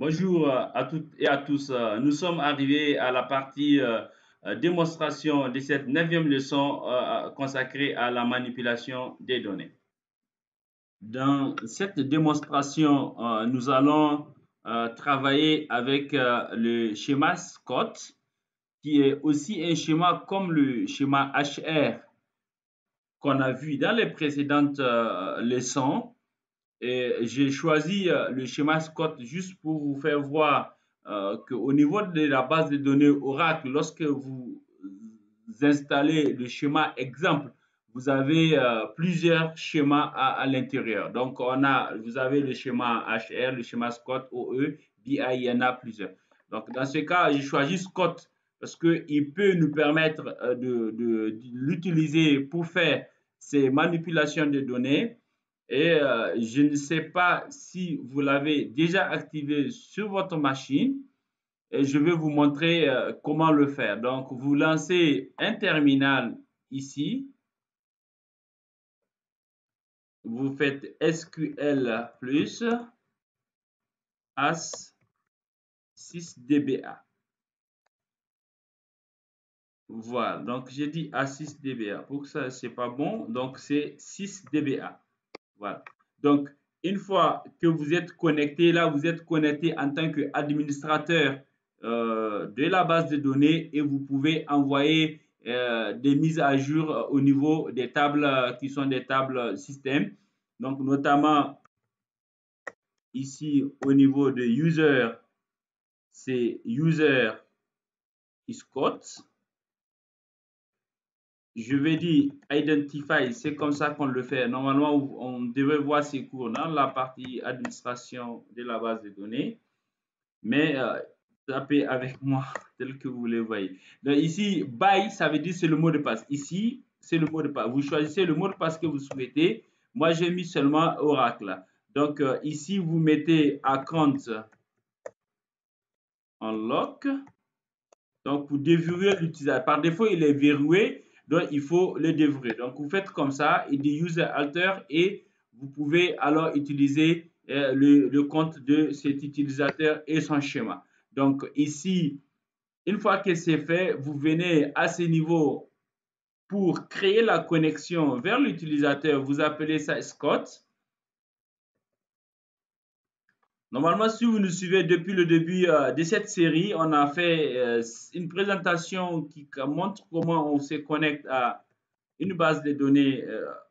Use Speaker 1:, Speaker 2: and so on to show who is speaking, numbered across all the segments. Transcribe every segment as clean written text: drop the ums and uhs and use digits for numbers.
Speaker 1: Bonjour à toutes et à tous. Nous sommes arrivés à la partie démonstration de cette neuvième leçon consacrée à la manipulation des données. Dans cette démonstration, nous allons travailler avec le schéma Scott, qui est aussi un schéma comme le schéma HR qu'on a vu dans les précédentes leçons. Et j'ai choisi le schéma Scott juste pour vous faire voir qu'au niveau de la base de données Oracle, lorsque vous installez le schéma exemple, vous avez plusieurs schémas à l'intérieur. Donc, vous avez le schéma HR, le schéma Scott, OE, BI, il y en a plusieurs. Donc, dans ce cas, j'ai choisi Scott parce qu'il peut nous permettre de l'utiliser pour faire ces manipulations de données. Et je ne sais pas si vous l'avez déjà activé sur votre machine. Et je vais vous montrer comment le faire. Donc, vous lancez un terminal ici. Vous faites SQL plus AS6DBA. Voilà. Donc, j'ai dit A6DBA. Pour ça, c'est pas bon. Donc, c'est 6DBA. Voilà. Donc, une fois que vous êtes connecté, là, vous êtes connecté en tant qu'administrateur de la base de données et vous pouvez envoyer des mises à jour au niveau des tables qui sont des tables système. Donc, notamment ici au niveau de user, c'est user is Scott. Je vais dire identify, c'est comme ça qu'on le fait. Normalement, on devrait voir ces cours dans la partie administration de la base de données, mais tapez avec moi tel que vous le voyez. Donc ici, by, ça veut dire c'est le mot de passe. Ici, c'est le mot de passe. Vous choisissez le mot de passe que vous souhaitez. Moi, j'ai mis seulement Oracle. Donc ici, vous mettez account en lock. Donc, pour déverrouiller l'utilisateur, par défaut, il est verrouillé, donc il faut le déverrouiller. Donc, vous faites comme ça, il dit user alter et vous pouvez alors utiliser le compte de cet utilisateur et son schéma. Donc, ici, une fois que c'est fait, vous venez à ce niveau pour créer la connexion vers l'utilisateur. Vous appelez ça Scott. Normalement, si vous nous suivez depuis le début de cette série, on a fait une présentation qui montre comment on se connecte à une base de données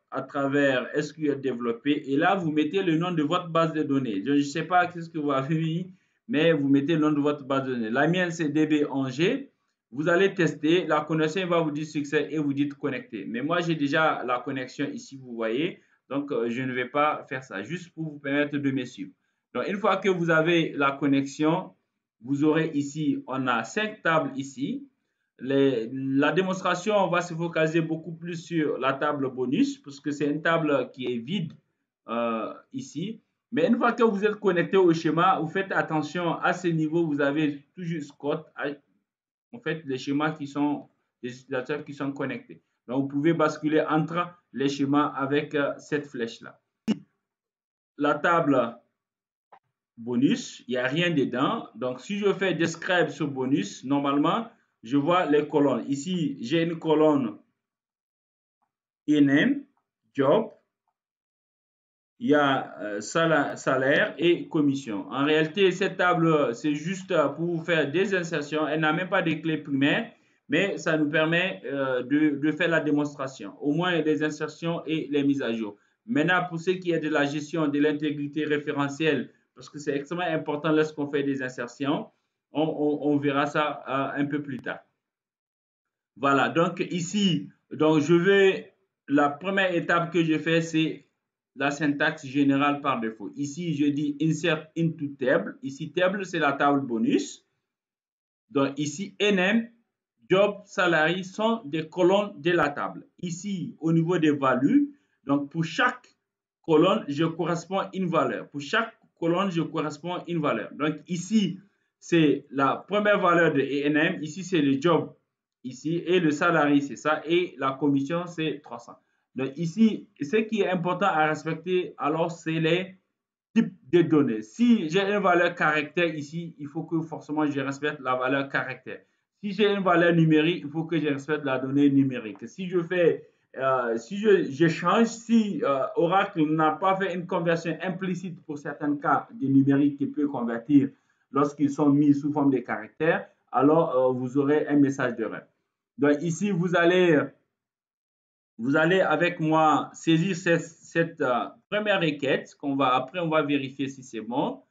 Speaker 1: à travers SQL développé. Et là, vous mettez le nom de votre base de données. Je ne sais pas ce que vous avez mis, mais vous mettez le nom de votre base de données. La mienne, c'est DB11G. Vous allez tester. La connexion va vous dire succès et vous dites connecter. Mais moi, j'ai déjà la connexion ici, vous voyez. Donc, je ne vais pas faire ça, juste pour vous permettre de me suivre. Donc, une fois que vous avez la connexion, vous aurez ici, on a 5 tables ici. La démonstration, on va se focaliser beaucoup plus sur la table bonus, parce que c'est une table qui est vide ici. Mais une fois que vous êtes connecté au schéma, vous faites attention à ce niveau, vous avez toujours Scott, en fait, les schémas qui sont des utilisateurs qui sont connectés. Donc, vous pouvez basculer entre les schémas avec cette flèche-là. La table bonus, il n'y a rien dedans. Donc, si je fais describe sur bonus, normalement, je vois les colonnes. Ici, j'ai une colonne INM, job, il y a salaire et commission. En réalité, cette table, c'est juste pour vous faire des insertions. Elle n'a même pas de clé primaire, mais ça nous permet de faire la démonstration. Au moins les insertions et les mises à jour. Maintenant, pour ce qui est de la gestion de l'intégrité référentielle, parce que c'est extrêmement important lorsqu'on fait des insertions, on verra ça un peu plus tard. Voilà, donc ici, la première étape que je fais, c'est la syntaxe générale par défaut. Ici, je dis insert into table. Ici, table, c'est la table bonus. Donc ici, NM, job, salary sont des colonnes de la table. Ici, au niveau des values, donc pour chaque colonne, je correspond une valeur. Pour chaque colonne, je correspond une valeur. Donc ici, c'est la première valeur de NM. Ici, c'est le job. Ici, et le salarié, c'est ça. Et la commission, c'est 300. Donc ici, ce qui est important à respecter, alors, c'est les types des données. Si j'ai une valeur caractère ici, il faut que forcément je respecte la valeur caractère. Si j'ai une valeur numérique, il faut que je respecte la donnée numérique. Si je fais, si je change, si Oracle n'a pas fait une conversion implicite pour certains cas de numérique qu'il peut convertir lorsqu'ils sont mis sous forme de caractères, alors vous aurez un message d'erreur. Donc ici, vous allez avec moi saisir cette première requête après on va vérifier si c'est bon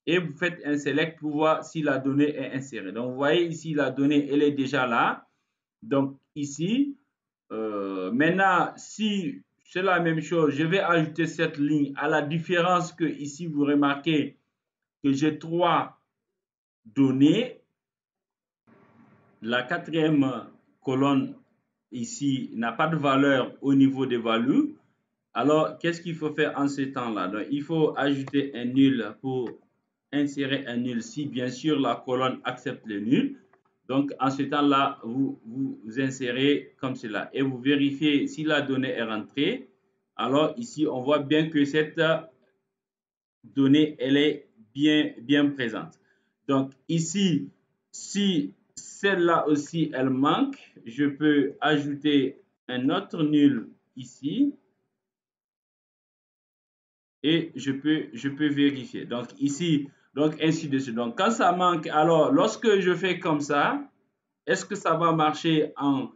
Speaker 1: et vous faites un select pour voir si la donnée est insérée. Donc vous voyez ici la donnée elle est déjà là. Donc ici maintenant si c'est la même chose, je vais ajouter cette ligne à la différence que ici vous remarquez que j'ai 3 données. La 4e colonne ici n'a pas de valeur au niveau des values. Alors, qu'est-ce qu'il faut faire en ce temps-là? Donc, il faut ajouter un nul pour insérer un nul si, bien sûr, la colonne accepte le nul. Donc, en ce temps-là, vous insérez comme cela et vous vérifiez si la donnée est rentrée. Alors, ici, on voit bien que cette donnée, elle est bien présente. Donc, ici, si celle-là aussi, elle manque, je peux ajouter un autre nul ici. Et je peux vérifier. Donc ici, donc ainsi de suite. Donc quand ça manque, alors lorsque je fais comme ça, est-ce que ça va marcher en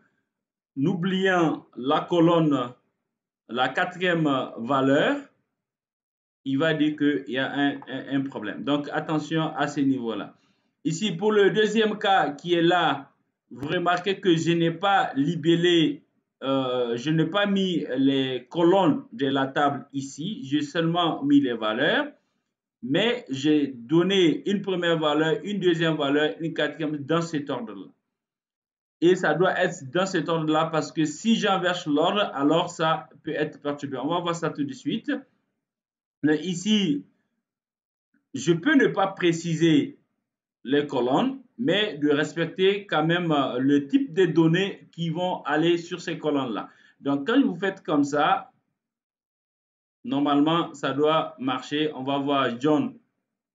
Speaker 1: oubliant la colonne, la 4e valeur? Il va dire qu'il y a un problème. Donc attention à ce niveau-là. Ici, pour le 2e cas qui est là, vous remarquez que je n'ai pas libellé, je n'ai pas mis les colonnes de la table ici, j'ai seulement mis les valeurs. Mais j'ai donné une première valeur, une deuxième valeur, une 4e dans cet ordre-là. Et ça doit être dans cet ordre-là parce que si j'inverse l'ordre, alors ça peut être perturbé. On va voir ça tout de suite. Mais ici, je peux ne pas préciser les colonnes, mais de respecter quand même le type de données qui vont aller sur ces colonnes-là. Donc, quand vous faites comme ça, normalement, ça doit marcher. On va voir John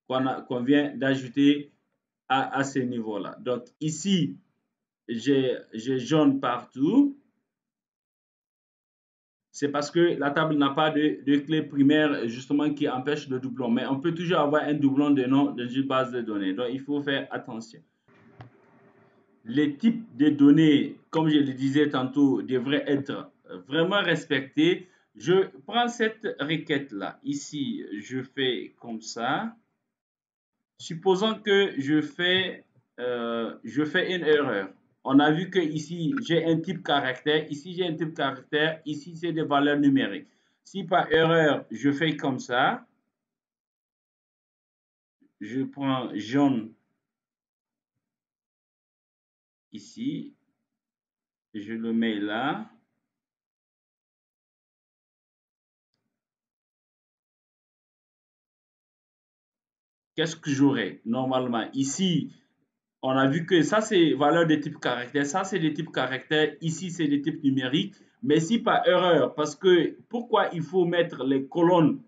Speaker 1: qu'on vient d'ajouter à ce niveau-là. Donc ici, j'ai jaune partout. C'est parce que la table n'a pas de clé primaire justement qui empêche le doublon. Mais on peut toujours avoir un doublon de nom dans une base de données. Donc il faut faire attention. Les types de données, comme je le disais tantôt, devraient être vraiment respectés. Je prends cette requête-là. Ici, je fais comme ça. Supposons que je fais une erreur. On a vu que ici j'ai un type caractère, ici j'ai un type caractère, ici c'est des valeurs numériques. Si par erreur je fais comme ça, je prends jaune ici, je le mets là. Qu'est-ce que j'aurai normalement? Ici, on a vu que ça, c'est valeur de type caractère. Ça, c'est des types caractères. Ici, c'est des types numériques. Mais si par erreur, parce que pourquoi il faut mettre les colonnes,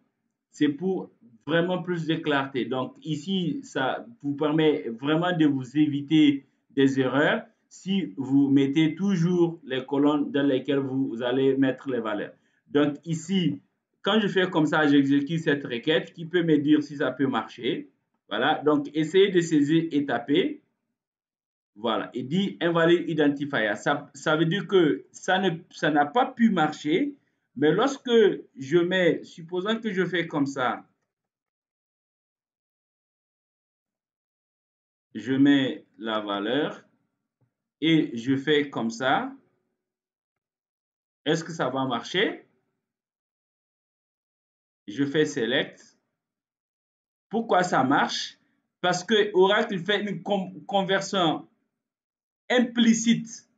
Speaker 1: c'est pour vraiment plus de clarté. Donc ici, ça vous permet vraiment de vous éviter des erreurs si vous mettez toujours les colonnes dans lesquelles vous allez mettre les valeurs. Donc ici, quand je fais comme ça, j'exécute cette requête qui peut me dire si ça peut marcher. Voilà, donc essayez de saisir et taper. Voilà, il dit invalid identifier. Ça veut dire que ça n'a pas pu marcher, mais lorsque je mets, supposons que je fais comme ça, je mets la valeur et je fais comme ça, est-ce que ça va marcher? Je fais select. Pourquoi ça marche? Parce que Oracle fait une conversion implicite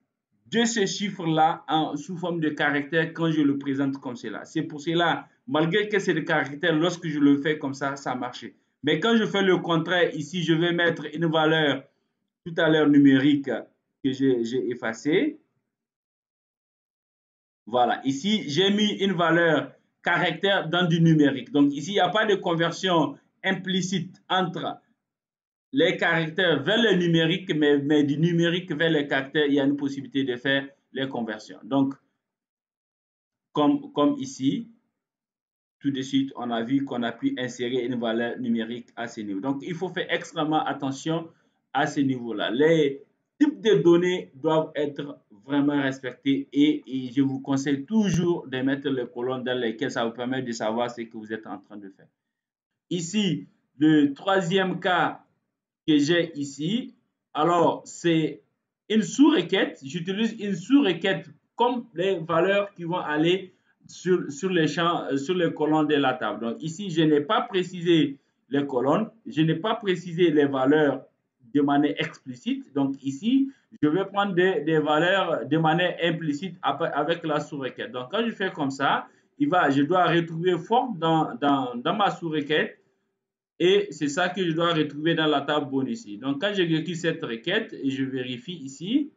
Speaker 1: de ce chiffre-là sous forme de caractère quand je le présente comme cela. C'est pour cela, malgré que c'est le caractère, lorsque je le fais comme ça marche. Mais quand je fais le contraire, ici, je vais mettre une valeur tout à l'heure numérique que j'ai effacée. Voilà, ici, j'ai mis une valeur caractères dans du numérique. Donc ici, il n'y a pas de conversion implicite entre les caractères vers le numérique, mais du numérique vers les caractères, il y a une possibilité de faire les conversions. Donc, comme ici, tout de suite, on a vu qu'on a pu insérer une valeur numérique à ce niveau. Donc, il faut faire extrêmement attention à ce niveau-là. Les types de données doivent être vraiment respectés et je vous conseille toujours de mettre les colonnes dans lesquelles ça vous permet de savoir ce que vous êtes en train de faire. Ici, le troisième cas que j'ai ici, alors c'est une sous-requête. J'utilise une sous-requête comme les valeurs qui vont aller sur les champs, sur les colonnes de la table. Donc ici, je n'ai pas précisé les colonnes, je n'ai pas précisé les valeurs de manière explicite. Donc ici, je vais prendre des valeurs de manière implicite avec la sous-requête. Donc quand je fais comme ça, je dois retrouver force dans ma sous-requête. Et c'est ça que je dois retrouver dans la table bonus ici. Donc, quand j'exécute cette requête et je vérifie ici,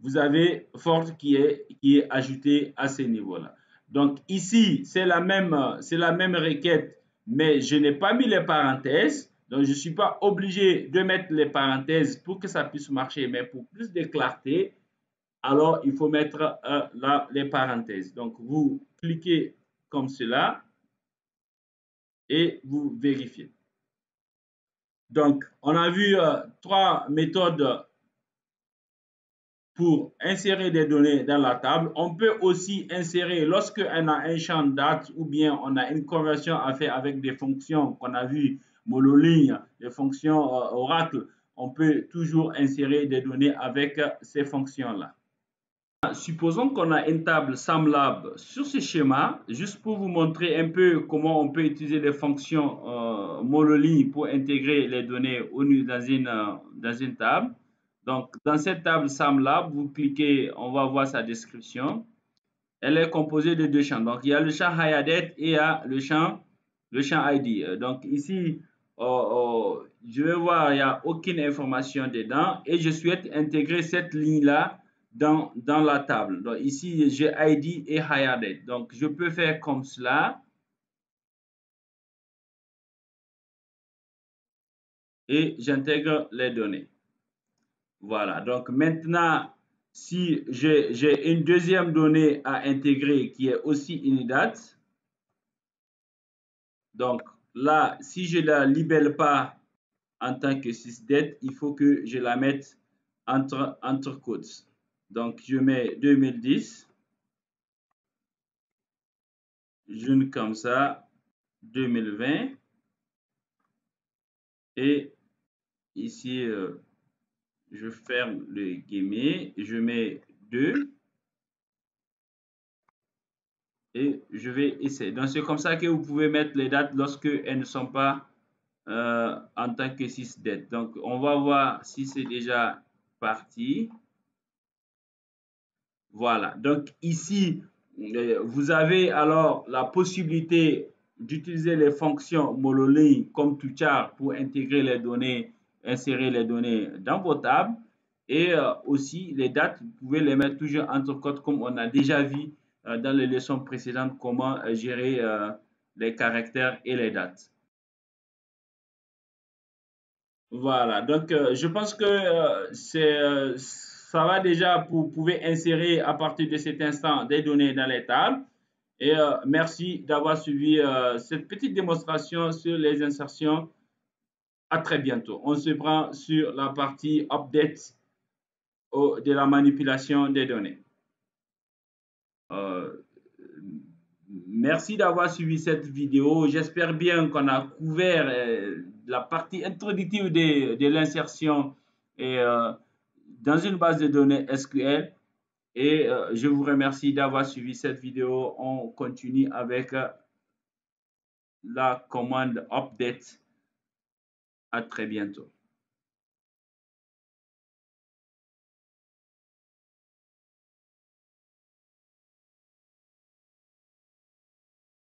Speaker 1: vous avez force qui est ajoutée à ce niveau-là. Donc, ici, c'est la même requête, mais je n'ai pas mis les parenthèses. Donc, je ne suis pas obligé de mettre les parenthèses pour que ça puisse marcher. Mais pour plus de clarté, alors il faut mettre là les parenthèses. Donc, vous cliquez comme cela et vous vérifiez. Donc, on a vu trois méthodes pour insérer des données dans la table. On peut aussi insérer, lorsqu'on a un champ date ou bien on a une conversion à faire avec des fonctions qu'on a vu, monoligne, des fonctions Oracle, on peut toujours insérer des données avec ces fonctions-là. Supposons qu'on a une table SAMLab sur ce schéma, juste pour vous montrer un peu comment on peut utiliser les fonctions monoligne pour intégrer les données dans une table. Donc, dans cette table SAMLab, vous cliquez, on va voir sa description. Elle est composée de deux champs. Donc, il y a le champ HIADET et il y a le champ ID. Donc, ici, je vais voir, il n'y a aucune information dedans et je souhaite intégrer cette ligne-là dans la table. Donc, ici, j'ai ID et HIADET. Donc, je peux faire comme cela. Et j'intègre les données. Voilà. Donc, maintenant, si j'ai une deuxième donnée à intégrer qui est aussi une date, donc là, si je ne la libelle pas en tant que sysdate, il faut que je la mette entre quotes. Donc, je mets 2010, June comme ça, 2020, et ici, je ferme le guillemets, je mets 2, et je vais essayer. Donc, c'est comme ça que vous pouvez mettre les dates lorsque elles ne sont pas en tant que sysdate. Donc, on va voir si c'est déjà parti. Voilà. Donc, ici, vous avez alors la possibilité d'utiliser les fonctions monoligne comme tuchar pour intégrer les données, insérer les données dans vos tables. Et aussi, les dates, vous pouvez les mettre toujours entre cotes comme on a déjà vu dans les leçons précédentes comment gérer les caractères et les dates. Voilà, donc je pense que ça va déjà pour vous pouvez insérer à partir de cet instant des données dans les tables. Et merci d'avoir suivi cette petite démonstration sur les insertions. À très bientôt. On se prend sur la partie update de la manipulation des données. Euh, Merci d'avoir suivi cette vidéo. J'espère bien qu'on a couvert la partie introductive de l'insertion dans une base de données SQL. Et je vous remercie d'avoir suivi cette vidéo. On continue avec la commande update. À très bientôt.